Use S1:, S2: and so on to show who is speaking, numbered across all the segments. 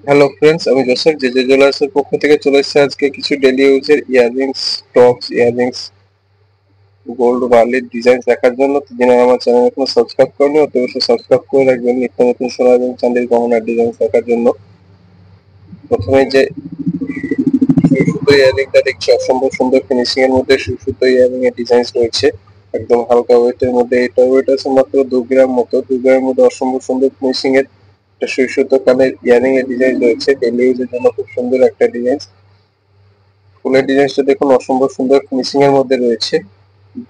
S1: Hello friends, আমি Joseph JJ জুয়েলার্সের পক্ষ থেকে চলে এসেছি আজকে কিছু ডেলি ইউজের ইয়াররিংস, টপস, ইয়াররিংস, গোল্ড বার্লির ডিজাইন দেখার জন্য। তো যিনি আমার চ্যানেল এখনো সাবস্ক্রাইব করেনি অতি অবশ্যই সাবস্ক্রাইব করে রাখবেন নিত্য নতুন সোনা এবং চাঁদির গহনার ডিজাইন দেখার জন্য। প্রথমে যে সুতো ইয়াররিংটা দেখছি অসম্ভব সুন্দর ফিনিশিং এর মধ্যে সুতো ইয়াররিং এর ডিজাইন রয়েছে একদম হালকা ওয়েটের মধ্যে। এটা ওয়েট আছে মাত্র 2 গ্রাম মতো। 2 গ্রামের মধ্যে অসম্ভব সুন্দর ফিনিশিং এর একটা সুতো কানের ইয়াররিং এর ডিজাইন রয়েছে। ডেলি ইউজের জন্য খুব সুন্দর একটা ডিজাইন। ফুলের ডিজাইনটা দেখুন অসম্ভব সুন্দর ফিনিশিং এর মধ্যে রয়েছে।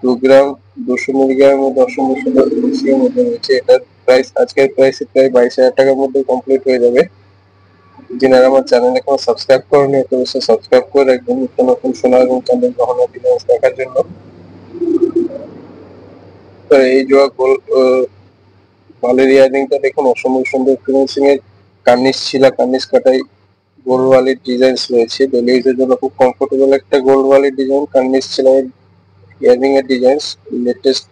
S1: 2 গ্রাম 200 মিলিগ্রামের মধ্যে অসম্ভব সুন্দর ফিনিশিং এর মধ্যে রয়েছে। এটার প্রাইস আজকের প্রাইসে প্রায় 22,000 টাকার মধ্যে কমপ্লিট হয়ে যাবে। যিনারা আমার চ্যানেল এখনো সাবস্ক্রাইব করেনি তো অবশ্যই সাবস্ক্রাইব করে রাখবেন নিত্য নতুন সোনা এবং চাঁদের গহনা ডিজাইন দেখার জন্য। তো এই জোড়া বালের ইয়াররিংটা দেখুন অসম্ভব সুন্দর ফিনিশিং এর কার্নিশ ছিলা কার্নিশ কাটাই গোল্ড ওয়ালির ডিজাইন রয়েছে। ডেলি ইউজের জন্য খুব কমফোর্টেবল একটা গোল্ড ওয়ালির ডিজাইন, কার্নিশ ছিলা ইয়াররিং এর ডিজাইন লেটেস্ট।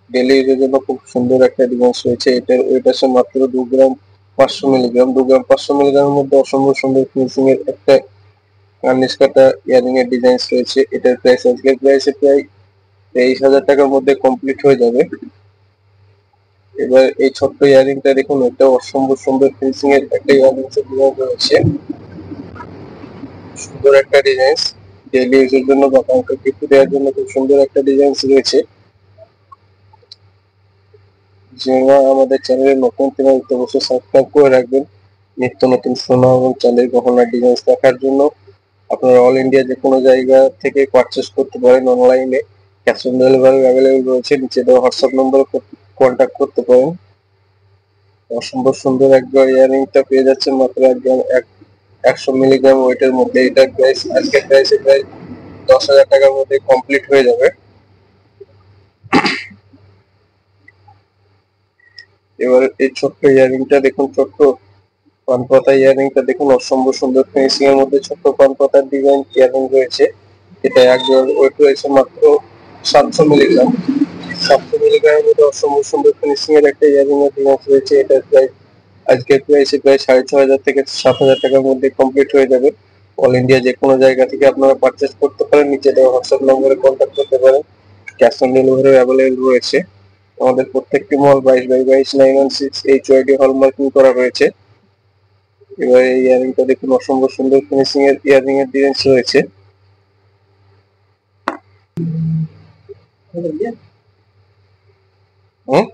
S1: ডেলি ইউজের জন্য খুব সুন্দর একটা ডিজাইন রয়েছে। এটার ওয়েট আছে মাত্র 2 গ্রাম 500 মিলিগ্রাম। 2 গ্রাম 500 মিলিগ্রামের মধ্যে অসম্ভব সুন্দর ফিনিশিং এর একটা কার্নিশ কাটা ইয়াররিং এর ডিজাইন রয়েছে। এটার প্রাইস আজকের প্রাইসে প্রায় 23,000 টাকার মধ্যে কমপ্লিট হয়ে যাবে। এবার এই ছোট্ট ইয়াররিংটা দেখুন, এটা অসম্ভব সুন্দর ফিনিশিং এর একটা ইয়াররিংস এর ডিজাইন রয়েছে। সুন্দর একটা ডিজাইন, ডেইলি ইউজের জন্য বা কাউকে গিফট দেওয়ার জন্য খুব সুন্দর একটা ডিজাইন রয়েছে। যারা আমাদের চ্যানেলে নতুন তারা অবশ্যই সাবস্ক্রাইব করে রাখবেন নিত্য নতুন সোনা এবং চাঁদের গহনার ডিজাইন দেখার জন্য। আপনারা অল ইন্ডিয়া যে কোনো জায়গা থেকে পারচেস করতে পারেন অনলাইনে। ক্যাশ অন ডেলিভারি অ্যাভেলেবল রয়েছে। নিচে দেওয়া হোয়াটসঅ্যাপ নম্বরে কন্ট্যাক্ট করতে পারেন। অসম্ভব সুন্দর একবার ইয়াররিংটা পেয়ে যাচ্ছেন মাত্র একদম 100 মিলিগ্রাম ওয়েটের মধ্যে। এটার প্রাইস আজকের প্রাইসে প্রায় 10,000 টাকার মধ্যে কমপ্লিট হয়ে যাবে। এবার এই ছোট্ট ইয়াররিংটা দেখুন, ছোট্ট পানপাতা ইয়াররিংটা দেখুন অসম্ভব সুন্দর ফিনিশিং এর মধ্যে ছোট্ট পানপাতার ডিজাইন ইয়াররিং রয়েছে। এটা একবার ওয়েট রয়েছে মাত্র 700 মিলিগ্রাম। 700 মিলিগ্রামের মধ্যে অসম্ভব সুন্দর ফিনিশিং এর একটা ইয়াররিং এর ডিজাইন রয়েছে। এটার প্রাইস আজকের প্রাইসে প্রায় 6,500 থেকে 7,000 টাকার মধ্যে কমপ্লিট হয়ে যাবে। অল ইন্ডিয়া যে কোনো জায়গা থেকে আপনারা পারচেস করতে পারেন। নিচে দেওয়া হোয়াটসঅ্যাপ নম্বরে কন্ট্যাক্ট করতে পারেন। ক্যাশ অন ডেলিভারি অ্যাভেলেবল রয়েছে। আমাদের প্রত্যেকটি মল 22/22 916 HYD হলমার্কিং করা রয়েছে। এবার এই ইয়াররিংটা দেখুন অসম্ভব সুন্দর ফিনিশিং এর ইয়াররিং এর ডিজাইন রয়েছে। হুম